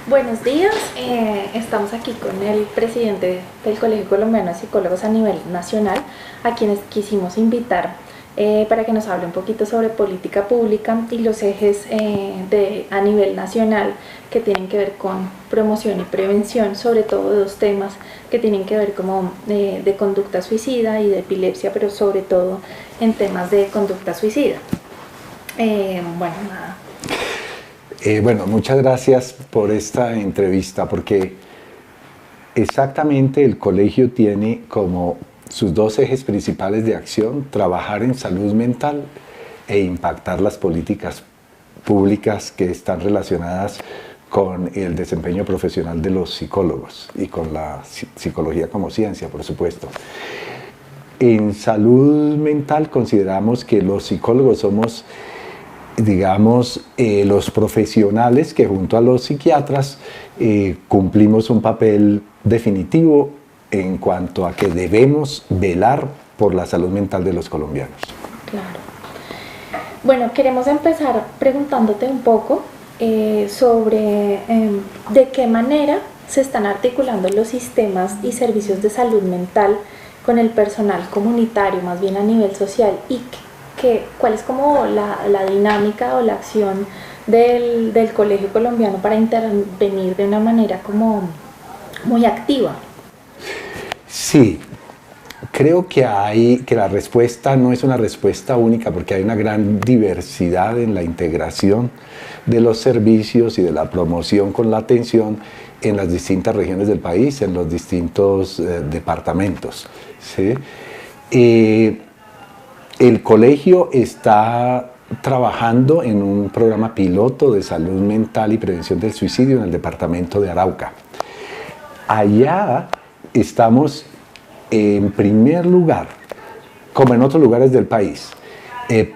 Buenos días, estamos aquí con el presidente del Colegio Colombiano de Psicólogos a nivel nacional, a quienes quisimos invitar para que nos hable un poquito sobre política pública y los ejes a nivel nacional que tienen que ver con promoción y prevención, sobre todo dos temas que tienen que ver como de conducta suicida y de epilepsia, pero sobre todo en temas de conducta suicida. Bueno, nada. Bueno, muchas gracias por esta entrevista, porque exactamente el colegio tiene como sus dos ejes principales de acción: trabajar en salud mental e impactar las políticas públicas que están relacionadas con el desempeño profesional de los psicólogos y con la psicología como ciencia, por supuesto. En salud mental consideramos que los psicólogos somos, digamos, los profesionales que junto a los psiquiatras cumplimos un papel definitivo en cuanto a que debemos velar por la salud mental de los colombianos. Claro. Bueno, queremos empezar preguntándote un poco sobre de qué manera se están articulando los sistemas y servicios de salud mental con el personal comunitario, más bien a nivel social, y cuál es como la dinámica o la acción del Colegio Colombiano para intervenir de una manera como muy activa. Sí, creo que la respuesta no es una respuesta única, porque hay una gran diversidad en la integración de los servicios y de la promoción con la atención en las distintas regiones del país, en los distintos departamentos, ¿sí? El colegio está trabajando en un programa piloto de salud mental y prevención del suicidio en el departamento de Arauca. Allá estamos en primer lugar, como en otros lugares del país,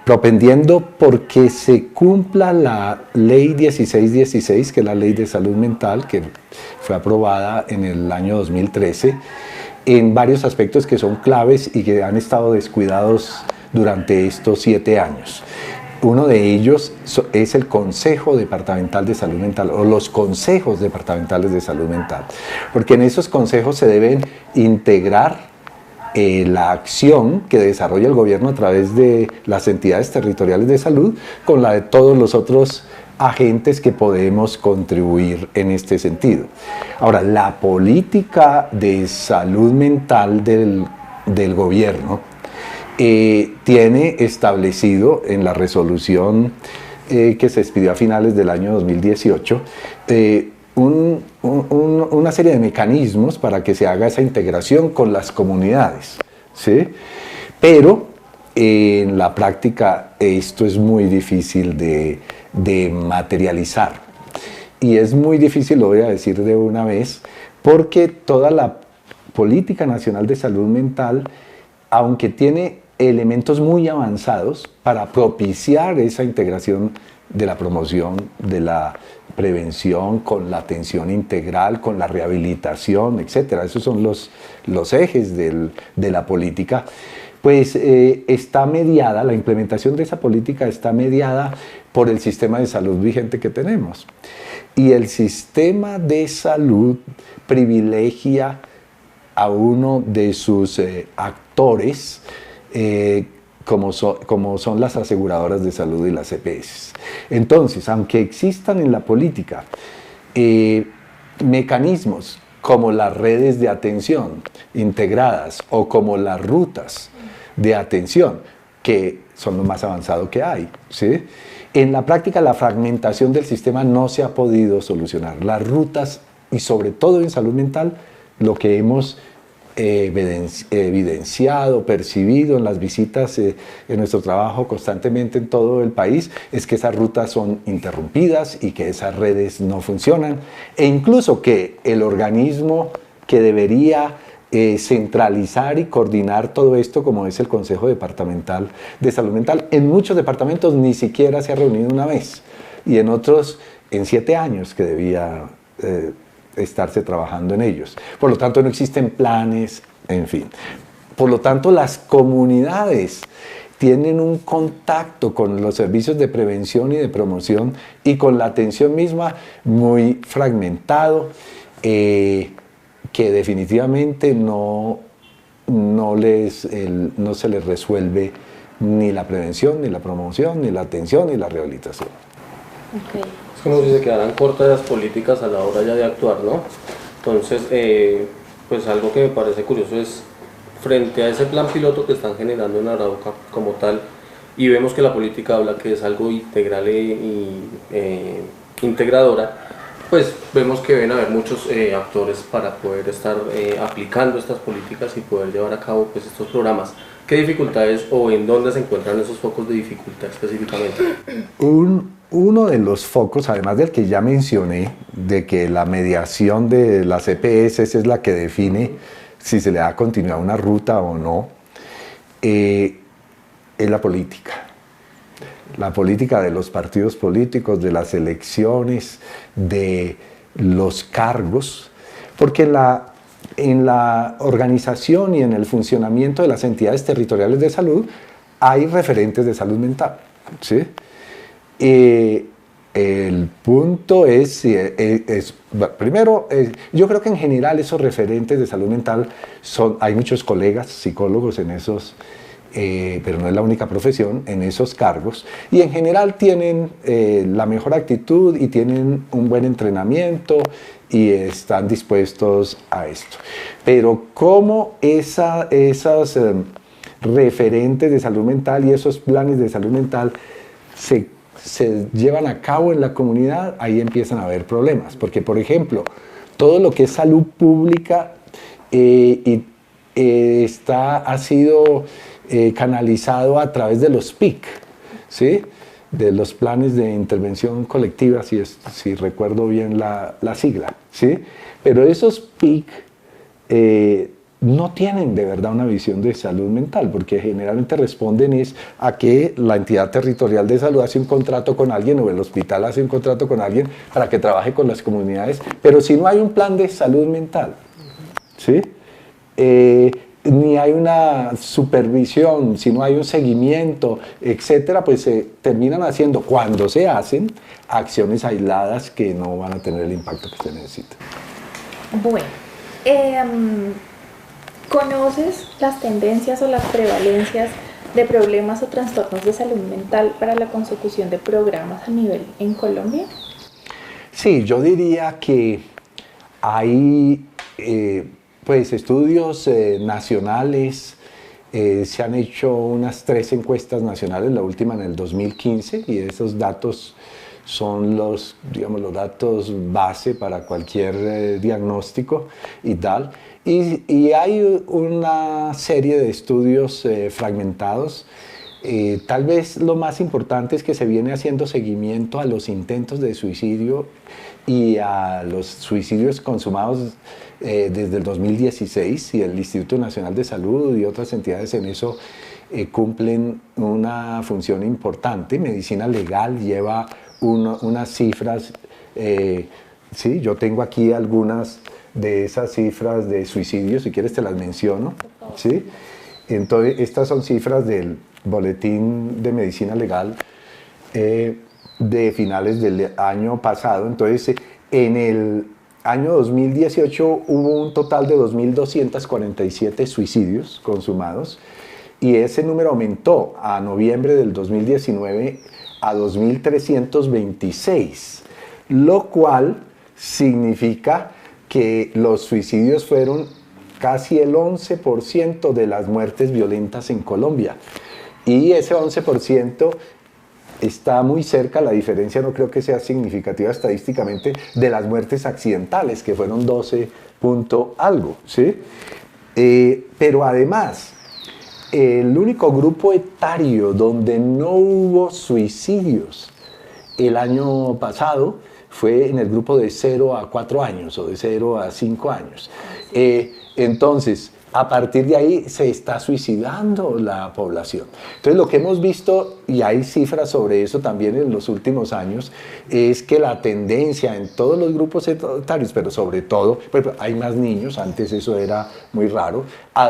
propendiendo porque se cumpla la ley 1616, que es la ley de salud mental, que fue aprobada en el año 2013, en varios aspectos que son claves y que han estado descuidados durante estos 7 años. Uno de ellos es el Consejo Departamental de Salud Mental, o los consejos departamentales de salud mental, porque en esos consejos se deben integrar la acción que desarrolla el gobierno a través de las entidades territoriales de salud con la de todos los otros agentes que podemos contribuir en este sentido. Ahora, la política de salud mental del gobierno tiene establecido en la resolución que se expidió a finales del año 2018 una serie de mecanismos para que se haga esa integración con las comunidades, ¿sí? Pero en la práctica esto es muy difícil de materializar, y es muy difícil, lo voy a decir de una vez, porque toda la política nacional de salud mental, aunque tiene elementos muy avanzados para propiciar esa integración de la promoción, de la prevención, con la atención integral, con la rehabilitación, etc. Esos son los ejes de la política. Pues está mediada, la implementación de esa política está mediada por el sistema de salud vigente que tenemos. Y el sistema de salud privilegia a uno de sus actores, como son las aseguradoras de salud y las EPS. Entonces, aunque existan en la política mecanismos como las redes de atención integradas o como las rutas de atención, que son lo más avanzado que hay, ¿sí? En la práctica, la fragmentación del sistema no se ha podido solucionar. Las rutas, y sobre todo en salud mental, lo que hemos evidenciado, percibido en las visitas, en nuestro trabajo constantemente en todo el país, es que esas rutas son interrumpidas y que esas redes no funcionan, e incluso que el organismo que debería centralizar y coordinar todo esto, como es el Consejo Departamental de Salud Mental, en muchos departamentos ni siquiera se ha reunido una vez, y en otros en 7 años que debía estarse trabajando en ellos. Por lo tanto, no existen planes, en fin. Por lo tanto, las comunidades tienen un contacto con los servicios de prevención y de promoción y con la atención misma muy fragmentado, que definitivamente no se les resuelve ni la prevención, ni la promoción, ni la atención, ni la rehabilitación. Okay. Es como si se quedaran cortas las políticas a la hora ya de actuar, ¿no? Entonces, pues algo que me parece curioso es, frente a ese plan piloto que están generando en Arauca como tal, y vemos que la política habla que es algo integral y integradora, pues vemos que deben haber muchos actores para poder estar aplicando estas políticas y poder llevar a cabo pues estos programas. ¿Qué dificultades o en dónde se encuentran esos focos de dificultad específicamente? Uno de los focos, además del que ya mencioné, de que la mediación de las EPS es la que define si se le da continuidad a una ruta o no, es la política. La política de los partidos políticos, de las elecciones, de los cargos, porque en la organización y en el funcionamiento de las entidades territoriales de salud hay referentes de salud mental, ¿sí? El punto es, primero, yo creo que en general esos referentes de salud mental hay muchos colegas psicólogos en esos, pero no es la única profesión, en esos cargos, y en general tienen la mejor actitud y tienen un buen entrenamiento y están dispuestos a esto. Pero cómo esas referentes de salud mental y esos planes de salud mental se llevan a cabo en la comunidad, ahí empiezan a haber problemas, porque por ejemplo, todo lo que es salud pública ha sido canalizado a través de los PIC, ¿sí? De los planes de intervención colectiva, si recuerdo bien la sigla, ¿sí? Pero esos PIC no tienen de verdad una visión de salud mental, porque generalmente responden a que la entidad territorial de salud hace un contrato con alguien o el hospital hace un contrato con alguien para que trabaje con las comunidades, pero si no hay un plan de salud mental, ¿sí? Ni hay una supervisión, si no hay un seguimiento, etcétera, pues se terminan haciendo, cuando se hacen, acciones aisladas que no van a tener el impacto que se necesita. Bueno, ¿conoces las tendencias o las prevalencias de problemas o trastornos de salud mental para la consecución de programas a nivel en Colombia? Sí, yo diría que hay pues estudios nacionales, se han hecho unas 3 encuestas nacionales, la última en el 2015, y esos datos son los datos base para cualquier diagnóstico y tal. Y hay una serie de estudios fragmentados. Tal vez lo más importante es que se viene haciendo seguimiento a los intentos de suicidio y a los suicidios consumados desde el 2016, y el Instituto Nacional de Salud y otras entidades en eso cumplen una función importante. Medicina Legal lleva unas cifras, sí, yo tengo aquí algunas de esas cifras de suicidios, si quieres te las menciono, ¿sí? Entonces, estas son cifras del Boletín de Medicina Legal de finales del año pasado. Entonces, en el año 2018 hubo un total de 2.247 suicidios consumados, y ese número aumentó a noviembre del 2019 a 2.326, lo cual significa que los suicidios fueron casi el 11% de las muertes violentas en Colombia. Y ese 11% está muy cerca, la diferencia no creo que sea significativa estadísticamente, de las muertes accidentales, que fueron 12 punto algo, ¿sí? Pero además, el único grupo etario donde no hubo suicidios el año pasado fue en el grupo de 0 a 4 años o de 0 a 5 años. Entonces, a partir de ahí se está suicidando la población. Entonces lo que hemos visto, y hay cifras sobre eso también en los últimos años, es que la tendencia en todos los grupos etarios, pero sobre todo, pues hay más niños, antes eso era muy raro,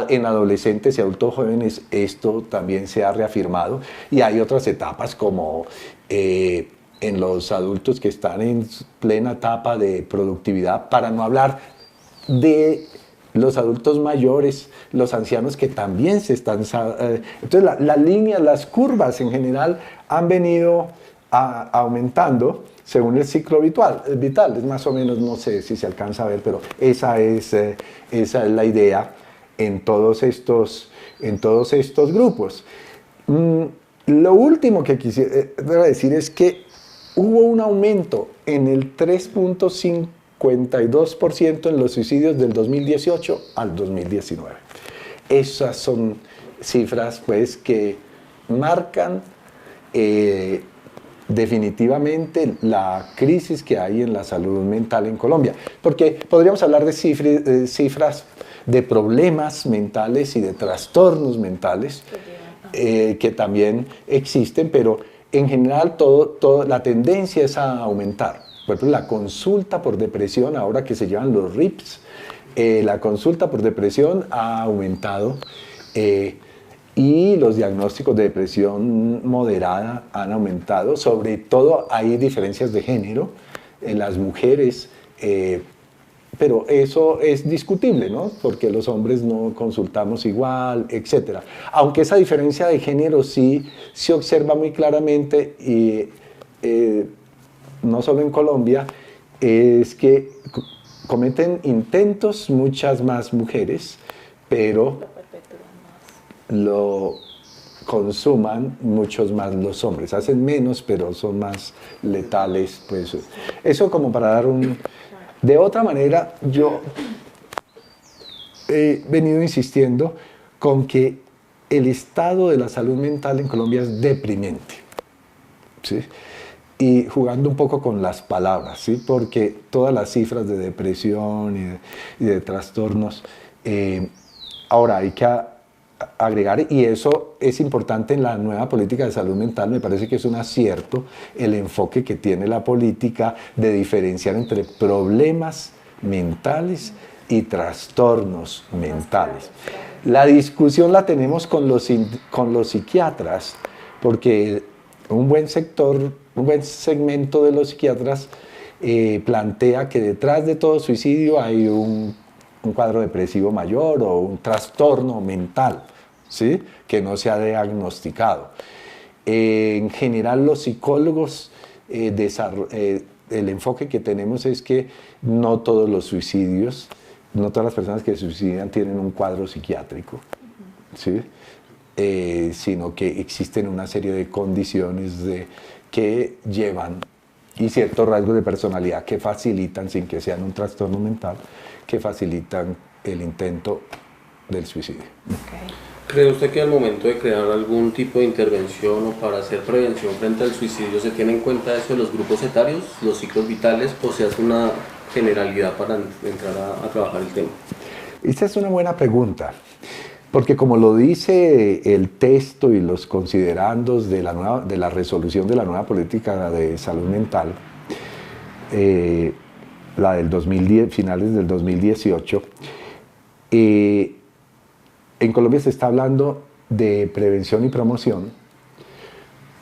en adolescentes y adultos jóvenes esto también se ha reafirmado, y hay otras etapas como en los adultos que están en plena etapa de productividad, para no hablar de los adultos mayores, los ancianos que también se están... entonces la línea, las curvas en general han venido aumentando según el ciclo vital. Es más o menos, no sé si se alcanza a ver, pero esa es la idea en todos estos grupos. Lo último que quisiera decir es que hubo un aumento en el 3.52% en los suicidios del 2018 al 2019. Esas son cifras pues, que marcan definitivamente la crisis que hay en la salud mental en Colombia. Porque podríamos hablar de cifras de problemas mentales y de trastornos mentales que también existen, pero en general la tendencia es a aumentar. Por ejemplo, la consulta por depresión, ahora que se llaman los RIPS, la consulta por depresión ha aumentado y los diagnósticos de depresión moderada han aumentado. Sobre todo hay diferencias de género en las mujeres, pero eso es discutible, ¿no? Porque los hombres no consultamos igual, etc. Aunque esa diferencia de género sí se observa muy claramente y no solo en Colombia, es que cometen intentos muchas más mujeres, pero lo consuman muchos más los hombres. Hacen menos, pero son más letales. Pues. Eso como para dar un... De otra manera, yo he venido insistiendo con que el estado de la salud mental en Colombia es deprimente, ¿sí? Y jugando un poco con las palabras, ¿sí? Porque todas las cifras de depresión y de trastornos, ahora hay que agregar, y eso es importante en la nueva política de salud mental, me parece que es un acierto el enfoque que tiene la política de diferenciar entre problemas mentales y trastornos mentales. La discusión la tenemos con los psiquiatras, porque un buen segmento de los psiquiatras plantea que detrás de todo suicidio hay un cuadro depresivo mayor o un trastorno mental, ¿sí? Que no se ha diagnosticado. En general, los psicólogos, el enfoque que tenemos es que no todos los suicidios, no todas las personas que se suicidan tienen un cuadro psiquiátrico, ¿sí? Sino que existen una serie de condiciones que llevan y ciertos rasgos de personalidad que facilitan, sin que sean un trastorno mental, que facilitan el intento del suicidio. Okay. ¿Cree usted que al momento de crear algún tipo de intervención o para hacer prevención frente al suicidio se tiene en cuenta eso de los grupos etarios, los ciclos vitales, o se hace una generalidad para entrar a trabajar el tema? Esta es una buena pregunta, porque como lo dice el texto y los considerandos de la resolución de la nueva política de salud mental, la del 2010, finales del 2018, en Colombia se está hablando de prevención y promoción,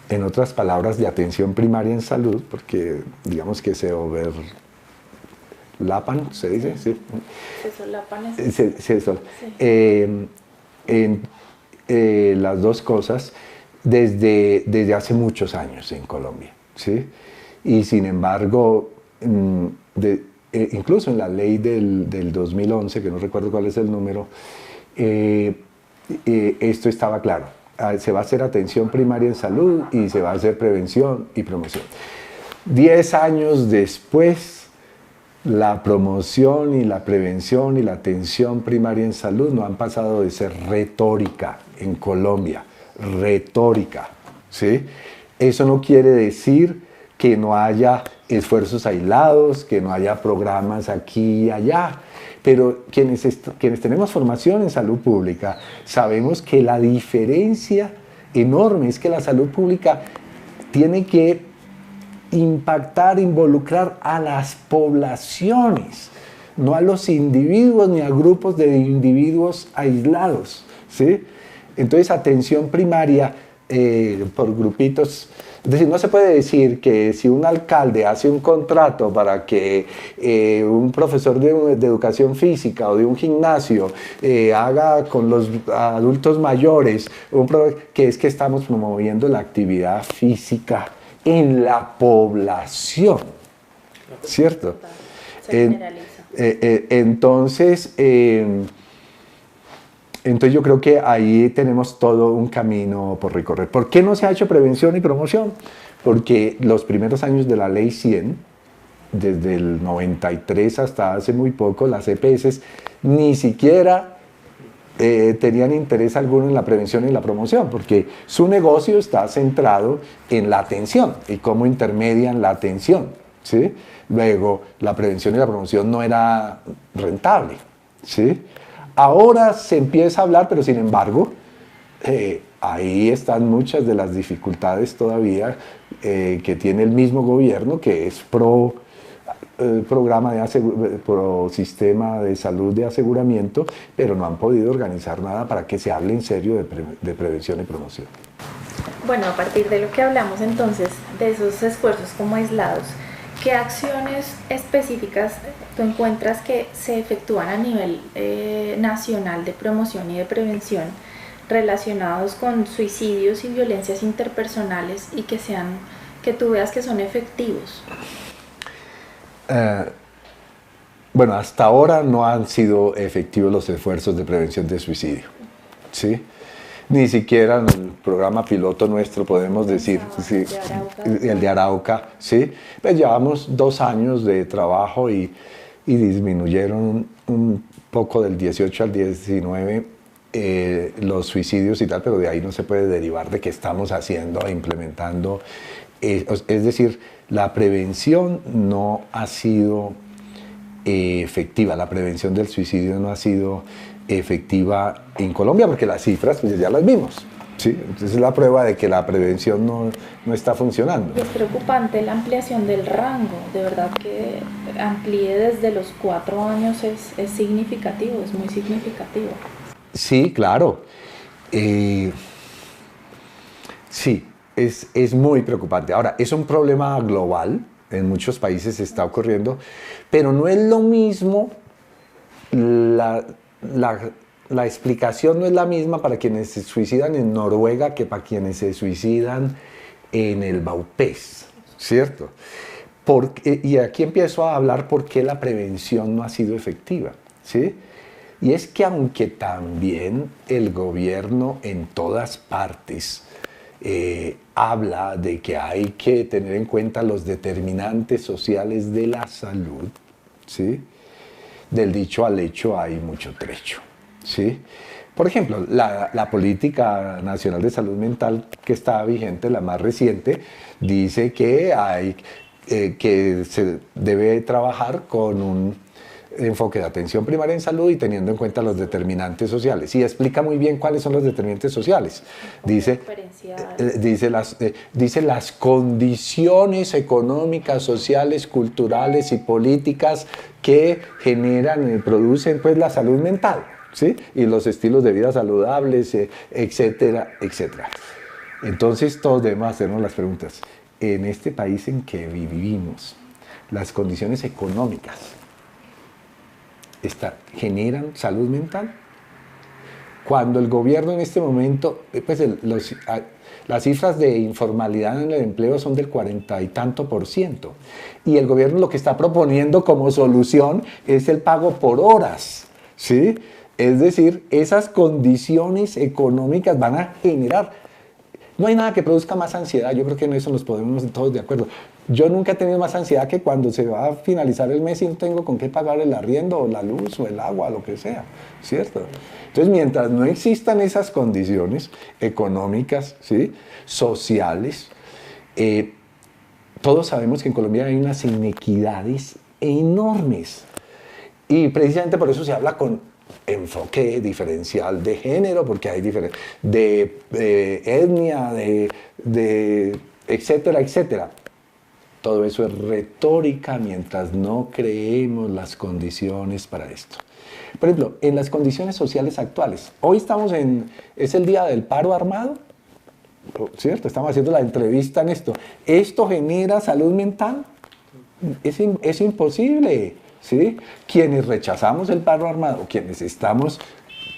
en otras palabras, de atención primaria en salud, porque digamos que se overlapan, ¿se dice? Sí. Se solapan. Las dos cosas desde hace muchos años en Colombia, ¿sí? Y sin embargo, incluso en la ley del 2011, que no recuerdo cuál es el número, esto estaba claro. Se va a hacer atención primaria en salud y se va a hacer prevención y promoción. 10 años después, la promoción y la prevención y la atención primaria en salud no han pasado de ser retórica en Colombia, retórica, ¿sí? Eso no quiere decir que no haya esfuerzos aislados, que no haya programas aquí y allá. Pero quienes tenemos formación en salud pública sabemos que la diferencia enorme es que la salud pública tiene que impactar, involucrar a las poblaciones, no a los individuos ni a grupos de individuos aislados, ¿sí? Entonces, atención primaria por grupitos. Es decir, no se puede decir que si un alcalde hace un contrato para que un profesor de educación física o de un gimnasio haga con los adultos mayores, que es que estamos promoviendo la actividad física en la población, ¿cierto? Se generaliza. Entonces yo creo que ahí tenemos todo un camino por recorrer. ¿Por qué no se ha hecho prevención y promoción? Porque los primeros años de la Ley 100, desde el 93 hasta hace muy poco, las EPS ni siquiera tenían interés alguno en la prevención y la promoción, porque su negocio está centrado en la atención y cómo intermedian la atención, ¿sí? Luego, la prevención y la promoción no era rentable, ¿sí? Ahora se empieza a hablar, pero sin embargo, ahí están muchas de las dificultades todavía que tiene el mismo gobierno, que es pro sistema de salud de aseguramiento, pero no han podido organizar nada para que se hable en serio de prevención y promoción. Bueno, a partir de lo que hablamos entonces, de esos esfuerzos como aislados, ¿qué acciones específicas tú encuentras que se efectúan a nivel nacional de promoción y de prevención relacionados con suicidios y violencias interpersonales y que tú veas que son efectivos? Bueno, hasta ahora no han sido efectivos los esfuerzos de prevención de suicidio, ¿sí? Ni siquiera en el programa piloto nuestro podemos decir, sí, el de Arauca, ¿sí? Pues llevamos 2 años de trabajo y disminuyeron un poco del 18 al 19 los suicidios y tal, pero de ahí no se puede derivar de que estamos haciendo e implementando. Es decir, la prevención no ha sido efectiva, la prevención del suicidio no ha sido efectiva en Colombia, porque las cifras pues ya las vimos, ¿sí? Entonces es la prueba de que la prevención no está funcionando. Es preocupante la ampliación del rango, de verdad que amplíe desde los 4 años es significativo, es muy significativo. Sí, claro. Sí, es muy preocupante. Ahora, es un problema global, en muchos países está ocurriendo, pero no es lo mismo, la explicación no es la misma para quienes se suicidan en Noruega que para quienes se suicidan en el Vaupés, ¿cierto? Y aquí empiezo a hablar por qué la prevención no ha sido efectiva, ¿sí? Y es que aunque también el gobierno en todas partes habla de que hay que tener en cuenta los determinantes sociales de la salud, ¿sí? Del dicho al hecho hay mucho trecho, ¿sí? Por ejemplo, la Política Nacional de Salud Mental que está vigente, la más reciente, dice que que se debe trabajar con un enfoque de atención primaria en salud y teniendo en cuenta los determinantes sociales. Y explica muy bien cuáles son los determinantes sociales. Dice las condiciones económicas, sociales, culturales y políticas que generan, producen pues la salud mental, ¿sí? Y los estilos de vida saludables, etcétera, etcétera. Entonces todos debemos hacernos las preguntas. En este país en que vivimos, las condiciones económicas generan salud mental. Cuando el gobierno en este momento, pues las cifras de informalidad en el empleo son del 40 y tanto %, y el gobierno lo que está proponiendo como solución es el pago por horas, ¿sí? Es decir, esas condiciones económicas van a generar. No hay nada que produzca más ansiedad, yo creo que en eso nos podemos todos de acuerdo. Yo nunca he tenido más ansiedad que cuando se va a finalizar el mes y no tengo con qué pagar el arriendo o la luz o el agua, lo que sea, ¿cierto? Entonces, mientras no existan esas condiciones económicas, ¿sí? Sociales, todos sabemos que en Colombia hay unas inequidades enormes. Y precisamente por eso se habla con enfoque diferencial de género, porque hay de etnia, etcétera, etcétera. Todo eso es retórica mientras no creemos las condiciones para esto. Por ejemplo, en las condiciones sociales actuales, hoy es el día del paro armado, ¿cierto? Estamos haciendo la entrevista en esto. ¿Esto genera salud mental? Es imposible, ¿sí? Quienes rechazamos el paro armado, quienes estamos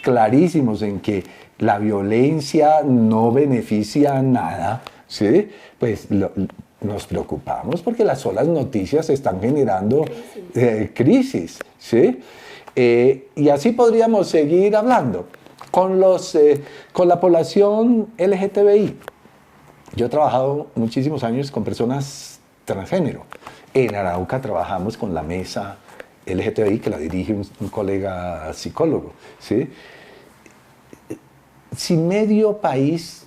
clarísimos en que la violencia no beneficia a nada, ¿sí? Pues nos preocupamos porque las solas noticias están generando crisis, ¿sí? Y así podríamos seguir hablando. Con la población LGTBI, yo he trabajado muchísimos años con personas transgénero. En Arauca trabajamos con la mesa LGTBI, que la dirige un colega psicólogo, ¿sí? Si medio país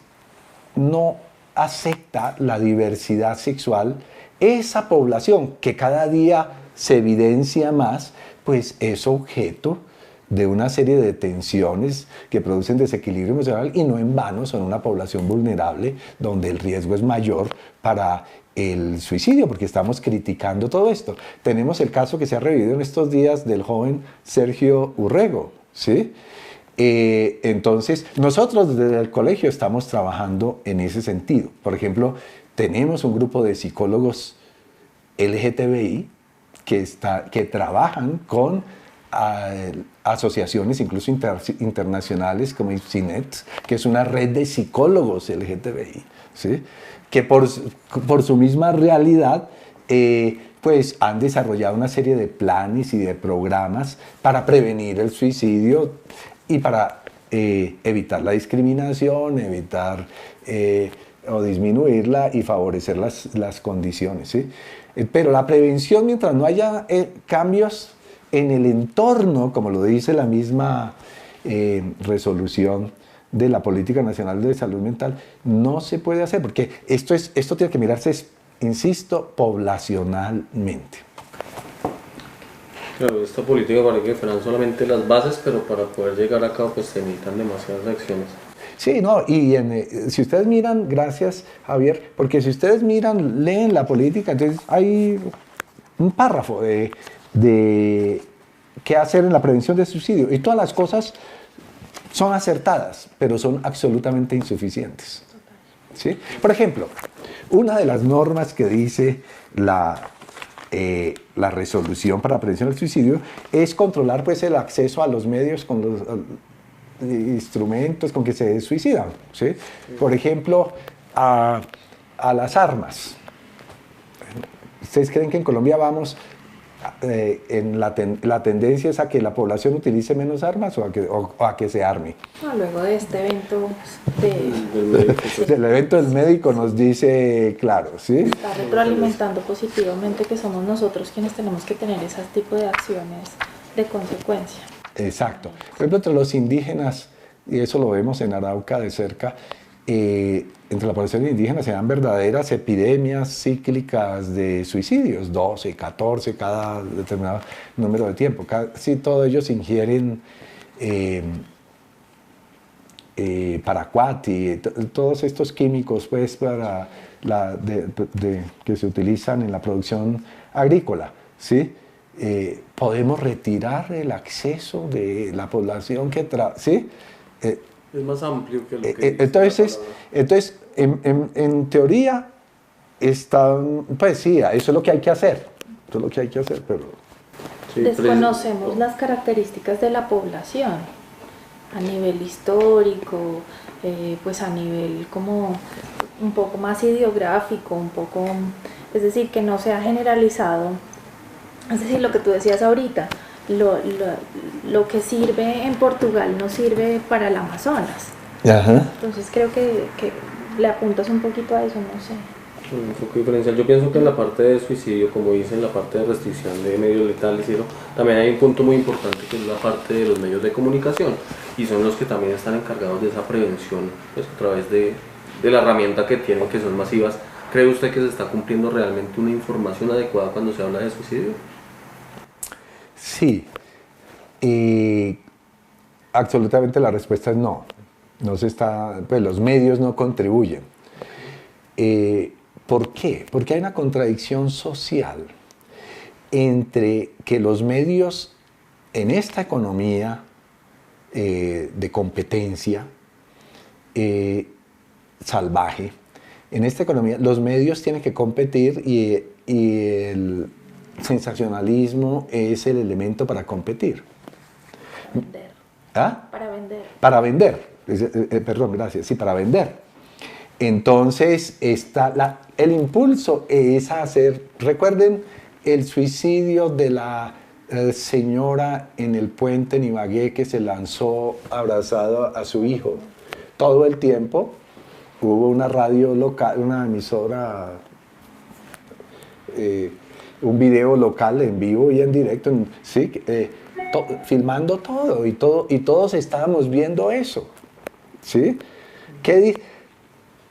no acepta la diversidad sexual, esa población que cada día se evidencia más, pues es objeto de una serie de tensiones que producen desequilibrio emocional, y no en vano son una población vulnerable donde el riesgo es mayor para el suicidio, porque estamos criticando todo esto. Tenemos el caso que se ha revivido en estos días del joven Sergio Urrego, ¿sí? Entonces, nosotros desde el colegio estamos trabajando en ese sentido. Por ejemplo, tenemos un grupo de psicólogos LGTBI que trabajan con asociaciones incluso internacionales como IPSINET, que es una red de psicólogos LGTBI, ¿sí? Que por su misma realidad pues han desarrollado una serie de planes y de programas para prevenir el suicidio y para evitar la discriminación, evitar o disminuirla y favorecer las condiciones, ¿sí? Pero la prevención, mientras no haya cambios en el entorno, como lo dice la misma resolución de la Política Nacional de Salud Mental, no se puede hacer, porque esto tiene que mirarse, insisto, poblacionalmente. Claro, esta política parece que fueran solamente las bases, pero para poder llegar a cabo pues se necesitan demasiadas acciones. Sí, no, y si ustedes miran, gracias Javier, porque si ustedes miran, leen la política, entonces hay un párrafo de qué hacer en la prevención del suicidio, y todas las cosas son acertadas, pero son absolutamente insuficientes, ¿sí? Por ejemplo, una de las normas que dice la resolución para la prevención del suicidio es controlar pues el acceso a los medios con los instrumentos con que se suicidan, ¿sí? Por ejemplo, a las armas. ¿Ustedes creen que en Colombia vamos la tendencia es a que la población utilice menos armas o a que se arme? No, luego de este evento del evento del médico nos dice claro, ¿sí? Está retroalimentando positivamente que somos nosotros quienes tenemos que tener ese tipo de acciones de consecuencia. Exacto. Por ejemplo, entre los indígenas, y eso lo vemos en Arauca de cerca, entre la población indígena se dan verdaderas epidemias cíclicas de suicidios, 12, 14 cada determinado número de tiempo. Casi todos ellos ingieren paraquat, todos estos químicos pues, que se utilizan en la producción agrícola, ¿sí? Podemos retirar el acceso de la población ¿sí? Es más amplio que lo que entonces en teoría pues sí, eso es lo que hay que hacer, pero sí, desconocemos las características de la población a nivel histórico, pues a nivel como un poco más ideográfico, es decir, que no se ha generalizado. Es decir, lo que tú decías ahorita, lo que sirve en Portugal no sirve para el Amazonas. Ajá. Entonces creo que le apuntas un poquito a eso, no sé. Un enfoque diferencial. Yo pienso que en la parte de suicidio, como dicen, la parte de restricción de medios letales, también hay un punto muy importante que es la parte de los medios de comunicación, y son los que también están encargados de esa prevención, pues a través de la herramienta que tienen, que son masivas, ¿Cree usted que se está cumpliendo realmente una información adecuada cuando se habla de suicidio? Sí, absolutamente la respuesta es no. No se está, pues los medios no contribuyen. ¿Por qué? Porque hay una contradicción social entre que los medios en esta economía de competencia salvaje, en esta economía los medios tienen que competir y el sensacionalismo es el elemento para competir. Vender. ¿Ah? Para vender. Para vender. Perdón, gracias. Sí, para vender. Entonces, el impulso es hacer... Recuerden el suicidio de la señora en el puente en Ibagué que se lanzó abrazado a su hijo. Todo el tiempo hubo una radio local, una emisora... un video local en vivo y en directo, ¿sí? Filmando todo y todos estábamos viendo eso, ¿sí?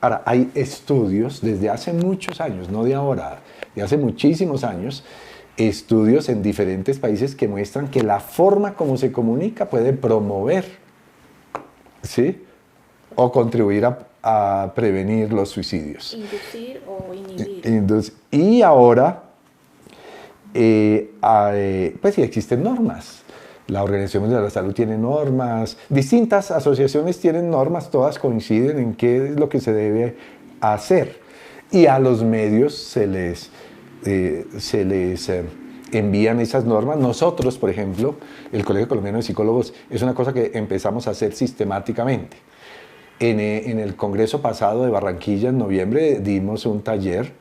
Ahora, hay estudios desde hace muchos años, no de ahora, de hace muchísimos años, estudios en diferentes países que muestran que la forma como se comunica puede promover, ¿sí? O contribuir a prevenir los suicidios. Inducir o inhibir. Y ahora, pues sí existen normas. La Organización Mundial de la Salud tiene normas, distintas asociaciones tienen normas, todas coinciden en qué es lo que se debe hacer. Y a los medios se les envían esas normas. Nosotros, por ejemplo, el Colegio Colombiano de Psicólogos, es una cosa que empezamos a hacer sistemáticamente. En el congreso pasado de Barranquilla, en noviembre, dimos un taller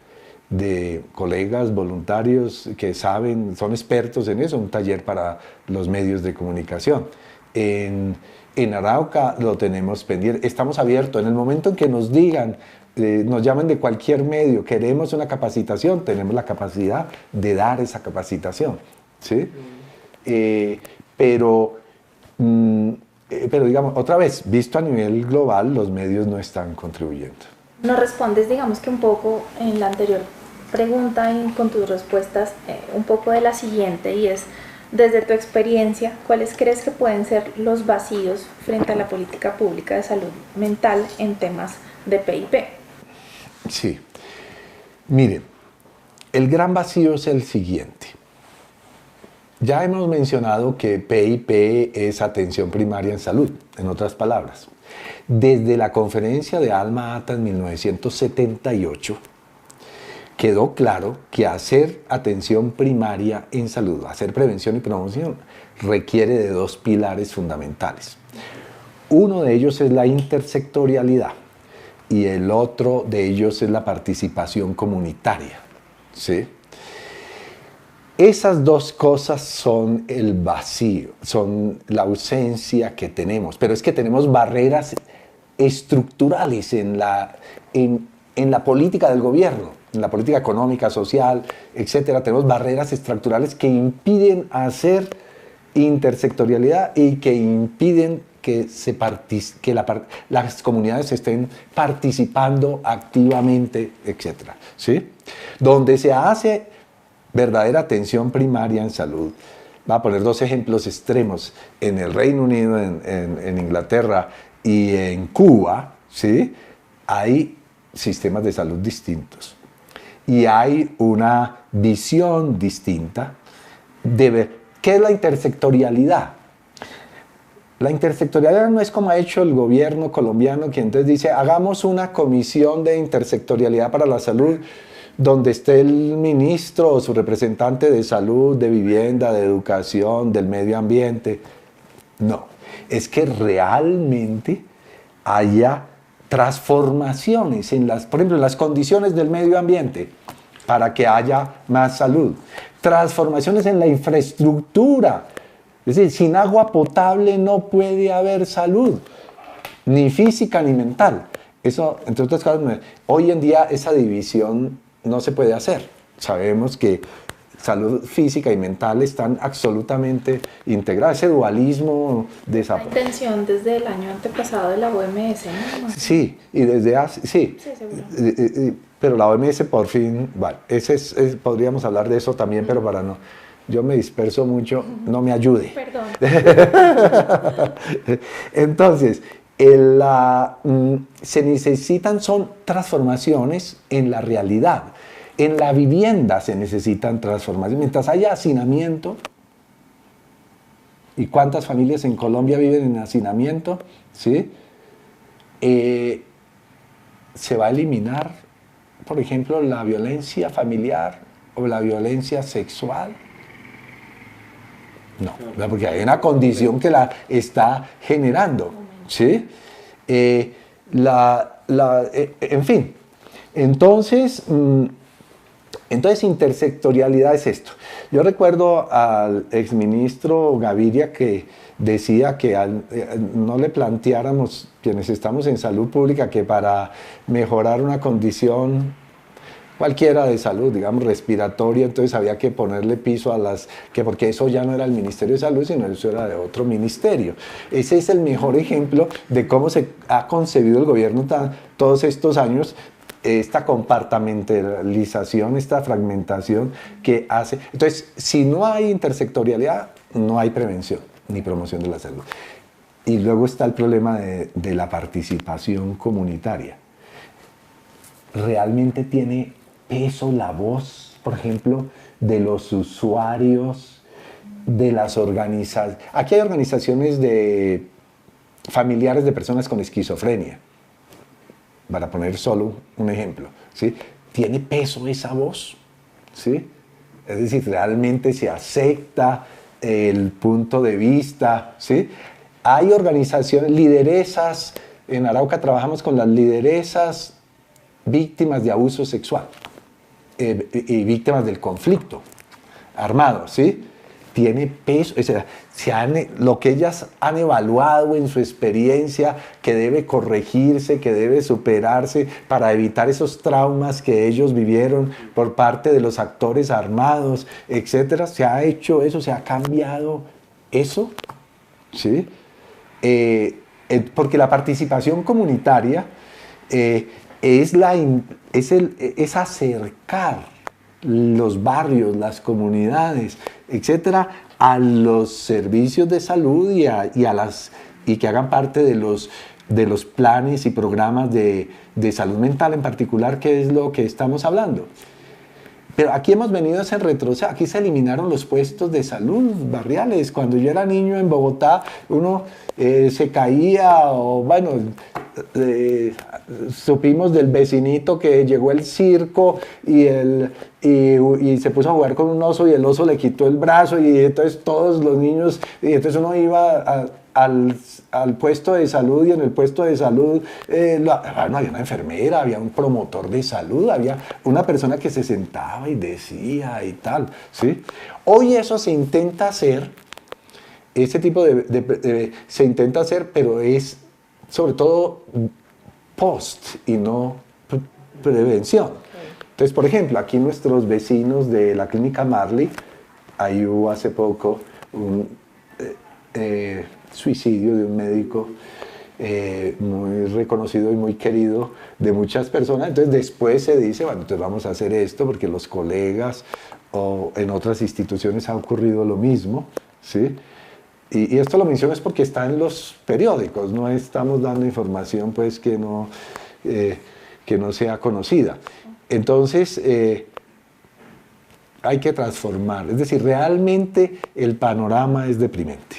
de colegas voluntarios que saben, son expertos en eso, un taller para los medios de comunicación. En Arauca lo tenemos pendiente, estamos abiertos. En el momento en que nos digan, nos llamen de cualquier medio, queremos una capacitación, tenemos la capacidad de dar esa capacitación, ¿sí? Pero digamos, otra vez, visto a nivel global, los medios no están contribuyendo. Nos respondes, digamos que un poco en la anterior pregunta y con tus respuestas un poco de la siguiente, y es, desde tu experiencia, ¿cuáles crees que pueden ser los vacíos frente a la política pública de salud mental en temas de PIP? Sí. Miren, el gran vacío es el siguiente. Ya hemos mencionado que PIP es atención primaria en salud, en otras palabras. Desde la conferencia de Alma Ata en 1978, quedó claro que hacer atención primaria en salud, hacer prevención y promoción, requiere de dos pilares fundamentales. Uno de ellos es la intersectorialidad y el otro de ellos es la participación comunitaria, ¿sí? Esas dos cosas son el vacío, son la ausencia que tenemos, pero es que tenemos barreras estructurales en la política del gobierno, en la política económica, social, etcétera. Tenemos barreras estructurales que impiden hacer intersectorialidad y que impiden que las comunidades estén participando activamente, etcétera, ¿sí? Donde se hace verdadera atención primaria en salud. Va a poner dos ejemplos extremos. En el Reino Unido, en Inglaterra y en Cuba, ¿sí? Hay sistemas de salud distintos. Y hay una visión distinta de ver qué es la intersectorialidad. La intersectorialidad no es como ha hecho el gobierno colombiano, que entonces dice, hagamos una comisión de intersectorialidad para la salud, donde esté el ministro o su representante de salud, de vivienda, de educación, del medio ambiente. No, es que realmente haya transformaciones, por ejemplo, en las condiciones del medio ambiente, para que haya más salud. Transformaciones en la infraestructura. Es decir, sin agua potable no puede haber salud, ni física ni mental. Eso, entre otras cosas, hoy en día esa división no se puede hacer. Sabemos que salud física y mental están absolutamente integradas. Ese dualismo desaparece. La intención desde el año antepasado de la OMS, ¿no? Sí, y desde hace, sí. Sí, seguro. pero la OMS por fin, bueno, podríamos hablar de eso también, pero para no, yo me disperso mucho, no me ayude. Perdón. Entonces, se necesitan, son transformaciones en la realidad. En la vivienda se necesitan transformaciones. Mientras haya hacinamiento, ¿y cuántas familias en Colombia viven en hacinamiento? ¿Sí? Se va a eliminar, por ejemplo, la violencia familiar o la violencia sexual. No, porque hay una condición que la está generando, ¿sí? En fin, entonces intersectorialidad es esto. Yo recuerdo al exministro Gaviria que decía que no le planteáramos, quienes estamos en salud pública, que para mejorar una condición cualquiera de salud, digamos respiratoria, entonces había que ponerle piso porque eso ya no era el Ministerio de Salud, sino eso era de otro ministerio. Ese es el mejor ejemplo de cómo se ha concebido el gobierno todos estos años, esta compartamentalización, esta fragmentación que hace. Entonces, si no hay intersectorialidad, no hay prevención ni promoción de la salud. Y luego está el problema de la participación comunitaria. Realmente tiene peso la voz, por ejemplo, de los usuarios, de las organizaciones. Aquí hay organizaciones de familiares de personas con esquizofrenia, para poner solo un ejemplo, ¿sí? ¿Tiene peso esa voz? ¿Sí? Es decir, realmente se acepta el punto de vista, ¿sí? Hay organizaciones, lideresas, en Arauca trabajamos con las lideresas víctimas de abuso sexual y víctimas del conflicto armado, ¿sí? Tiene peso, o sea, lo que ellas han evaluado en su experiencia, que debe corregirse, que debe superarse para evitar esos traumas que ellos vivieron por parte de los actores armados, etcétera. Se ha hecho eso, se ha cambiado eso, ¿sí? Porque la participación comunitaria es acercar los barrios, las comunidades, etcétera, a los servicios de salud y que hagan parte de los planes y programas de salud mental en particular, que es lo que estamos hablando. Pero aquí hemos venido a hacer retroceso. Aquí se eliminaron los puestos de salud barriales. Cuando yo era niño en Bogotá, uno se caía o, bueno, supimos del vecinito que llegó el circo y se puso a jugar con un oso y el oso le quitó el brazo y entonces todos los niños, y entonces uno iba al puesto de salud y en el puesto de salud no había una enfermera, había un promotor de salud, había una persona que se sentaba y decía y tal, ¿sí? Hoy eso se intenta hacer, ese tipo se intenta hacer, pero es sobre todo post y no prevención. Entonces, por ejemplo, aquí nuestros vecinos de la clínica Marley, ahí hubo hace poco un suicidio de un médico muy reconocido y muy querido de muchas personas. Entonces después se dice, bueno, entonces vamos a hacer esto porque los colegas o en otras instituciones ha ocurrido lo mismo, ¿sí? Y esto lo menciono es porque está en los periódicos, no estamos dando información pues que no sea conocida. Entonces hay que transformar, es decir, realmente el panorama es deprimente.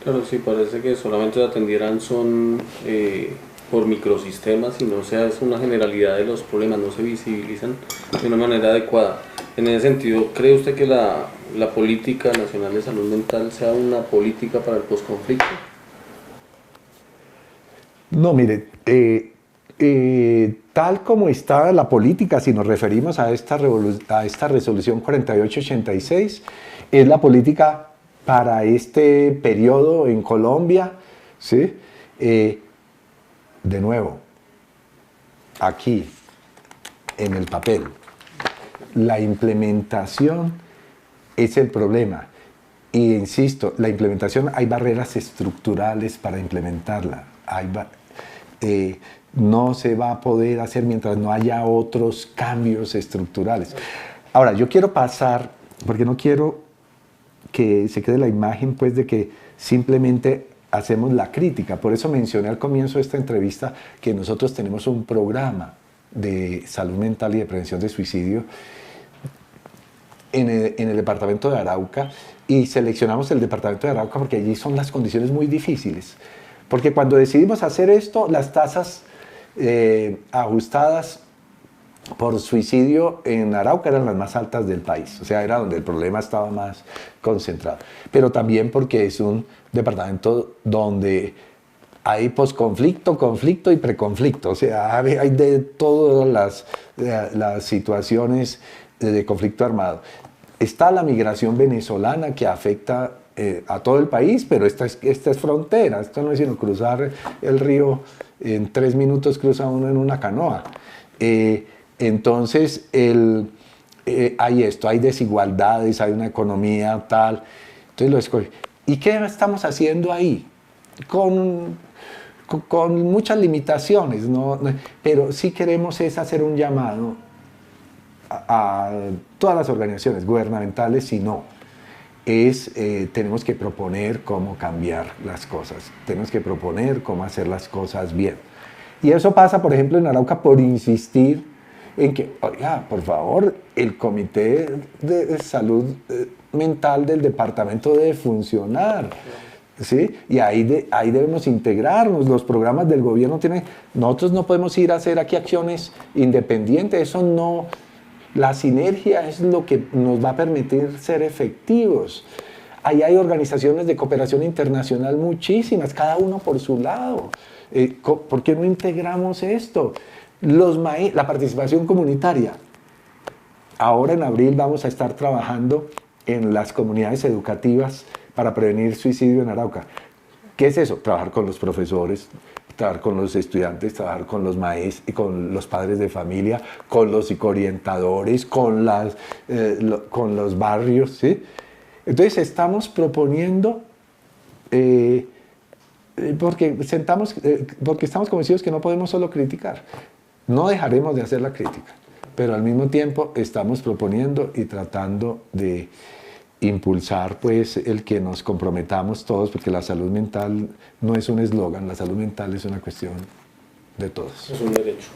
Claro, sí, parece que solamente atendieran por microsistemas y no es una generalidad de los problemas, no se visibilizan de una manera adecuada. En ese sentido, ¿cree usted que la política nacional de salud mental sea una política para el posconflicto? No, mire, tal como está la política, si nos referimos a esta resolución 4886, es la política para este periodo en Colombia, ¿sí? De nuevo, aquí, en el papel, la implementación es el problema. Y insisto, la implementación, hay barreras estructurales para implementarla. no se va a poder hacer mientras no haya otros cambios estructurales. Ahora, yo quiero pasar, porque no quiero que se quede la imagen pues de que simplemente hacemos la crítica. Por eso mencioné al comienzo de esta entrevista que nosotros tenemos un programa de salud mental y de prevención de suicidio en el departamento de Arauca, y seleccionamos el departamento de Arauca porque allí son las condiciones muy difíciles. Porque cuando decidimos hacer esto, las tasas ajustadas por suicidio en Arauca eran las más altas del país, o sea, era donde el problema estaba más concentrado. Pero también porque es un departamento donde hay posconflicto, conflicto y preconflicto, o sea, hay de todas las situaciones de conflicto armado. Está la migración venezolana que afecta a todo el país, pero esta es frontera, esto no es sino cruzar el río, en 3 minutos cruza uno en una canoa. Entonces, hay esto, hay desigualdades, hay una economía tal, entonces lo escogí. ¿Y qué estamos haciendo ahí? Con muchas limitaciones, ¿no? Pero sí queremos es hacer un llamado a todas las organizaciones gubernamentales, y no. Tenemos que proponer cómo cambiar las cosas, tenemos que proponer cómo hacer las cosas bien. Y eso pasa, por ejemplo, en Arauca por insistir en que, oiga, por favor, el comité de salud mental del departamento debe funcionar, ¿sí? Y ahí debemos integrarnos. Los programas del gobierno tienen... Nosotros no podemos ir a hacer aquí acciones independientes, eso no... La sinergia es lo que nos va a permitir ser efectivos. Ahí hay organizaciones de cooperación internacional muchísimas, cada uno por su lado. ¿Por qué no integramos esto? La participación comunitaria. Ahora en abril vamos a estar trabajando en las comunidades educativas para prevenir suicidio en Arauca. ¿Qué es eso? Trabajar con los profesores, trabajar con los estudiantes, trabajar con los maestros, con los padres de familia, con los psicoorientadores, con los barrios, ¿sí? Entonces estamos proponiendo, porque estamos convencidos que no podemos solo criticar. No dejaremos de hacer la crítica, pero al mismo tiempo estamos proponiendo y tratando de impulsar pues el que nos comprometamos todos, porque la salud mental no es un eslogan, la salud mental es una cuestión de todos. Es un derecho.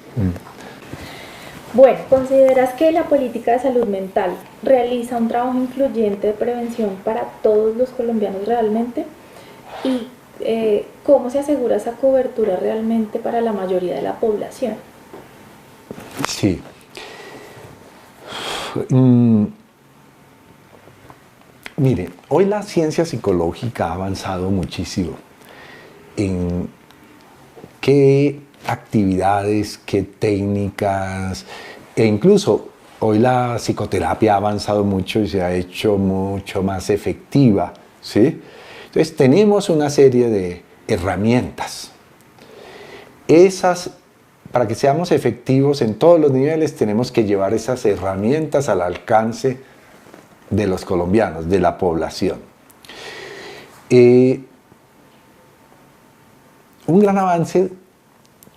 Bueno, ¿consideras que la política de salud mental realiza un trabajo incluyente de prevención para todos los colombianos realmente? ¿Y cómo se asegura esa cobertura realmente para la mayoría de la población? Sí. Mire, hoy la ciencia psicológica ha avanzado muchísimo en qué actividades, qué técnicas, e incluso hoy la psicoterapia ha avanzado mucho y se ha hecho mucho más efectiva, ¿sí? Entonces tenemos una serie de herramientas. Para que seamos efectivos en todos los niveles, tenemos que llevar esas herramientas al alcance de los colombianos, de la población. Un gran avance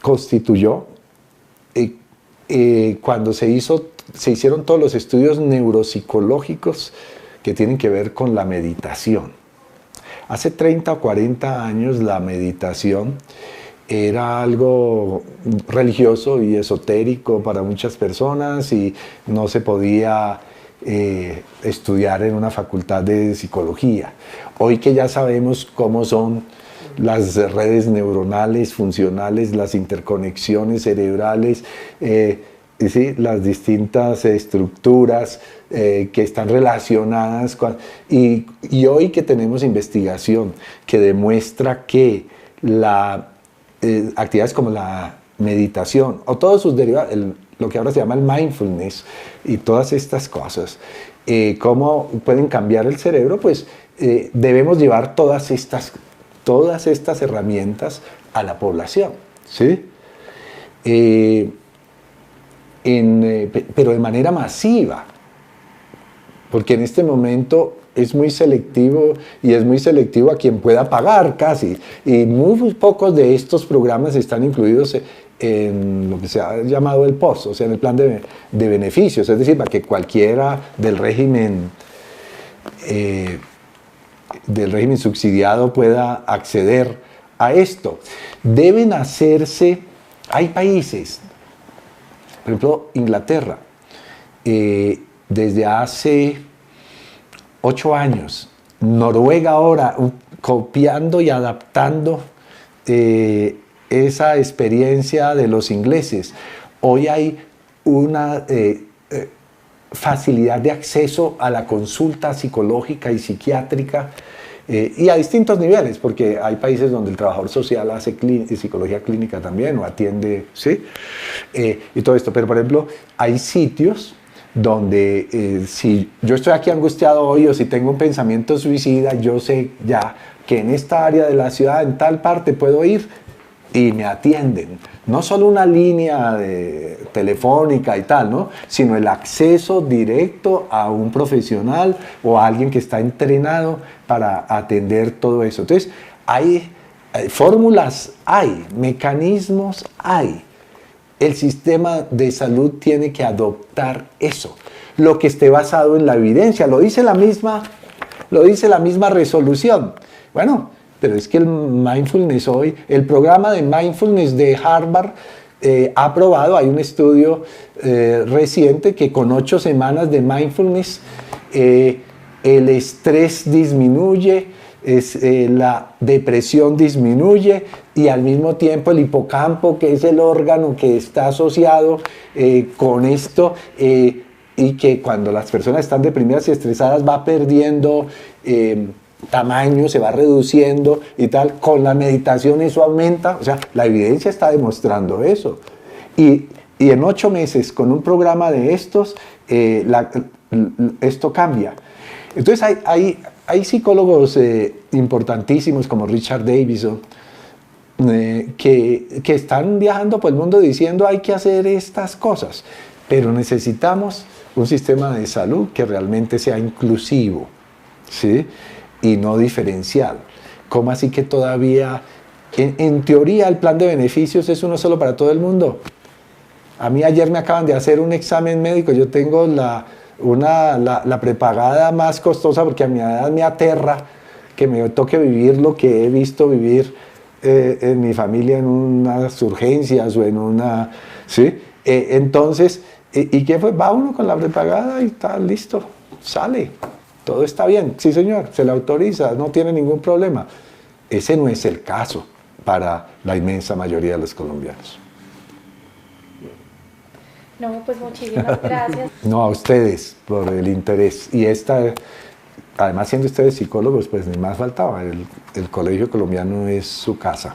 constituyó cuando se hicieron todos los estudios neuropsicológicos que tienen que ver con la meditación. Hace 30 o 40 años la meditación era algo religioso y esotérico para muchas personas y no se podía estudiar en una facultad de psicología. Hoy que ya sabemos cómo son las redes neuronales funcionales, las interconexiones cerebrales, ¿sí? Las distintas estructuras que están relacionadas y hoy que tenemos investigación que demuestra que actividades como la meditación o todos sus derivados, lo que ahora se llama el mindfulness y todas estas cosas, cómo pueden cambiar el cerebro, pues debemos llevar todas estas herramientas a la población, ¿sí? Pero de manera masiva, porque en este momento es muy selectivo y es muy selectivo a quien pueda pagar casi, y muy pocos de estos programas están incluidos en lo que se ha llamado el POS, o sea, en el plan de beneficios, es decir, para que cualquiera del régimen subsidiado pueda acceder a esto. Deben hacerse, hay países, por ejemplo, Inglaterra, desde hace 8 años, Noruega ahora, copiando y adaptando esa experiencia de los ingleses. Hoy hay una facilidad de acceso a la consulta psicológica y psiquiátrica y a distintos niveles, porque hay países donde el trabajador social hace psicología clínica también o atiende, ¿sí? Y todo esto. Pero, por ejemplo, hay sitios donde si yo estoy aquí angustiado hoy o si tengo un pensamiento suicida, yo sé ya que en esta área de la ciudad, en tal parte, puedo ir y me atienden. No solo una línea telefónica y tal, ¿no? Sino el acceso directo a un profesional o a alguien que está entrenado para atender todo eso. Entonces, hay fórmulas, hay mecanismos, hay. El sistema de salud tiene que adoptar eso, lo que esté basado en la evidencia. Lo dice la misma resolución. Bueno, pero es que el mindfulness hoy, el programa de mindfulness de Harvard ha probado, hay un estudio reciente que con 8 semanas de mindfulness el estrés disminuye, la depresión disminuye y al mismo tiempo el hipocampo, que es el órgano que está asociado con esto y que cuando las personas están deprimidas y estresadas va perdiendo tamaño, se va reduciendo y tal. Con la meditación eso aumenta, o sea, la evidencia está demostrando eso. Y en 8 meses con un programa de estos, esto cambia. Entonces hay psicólogos importantísimos como Richard Davidson que están viajando por el mundo diciendo hay que hacer estas cosas, pero necesitamos un sistema de salud que realmente sea inclusivo, ¿sí? Y no diferencial. ¿Cómo así que todavía, en teoría, el plan de beneficios es uno solo para todo el mundo? A mí ayer me acaban de hacer un examen médico, yo tengo la prepagada más costosa porque a mi edad me aterra que me toque vivir lo que he visto vivir en mi familia en unas urgencias o en una... ¿sí? Entonces, ¿y qué fue? Va uno con la prepagada y está listo, sale. Todo está bien, sí señor, se le autoriza, no tiene ningún problema. Ese no es el caso para la inmensa mayoría de los colombianos. No, pues muchísimas gracias. No, a ustedes por el interés. Y además siendo ustedes psicólogos, pues ni más faltaba, el Colegio Colombiano es su casa.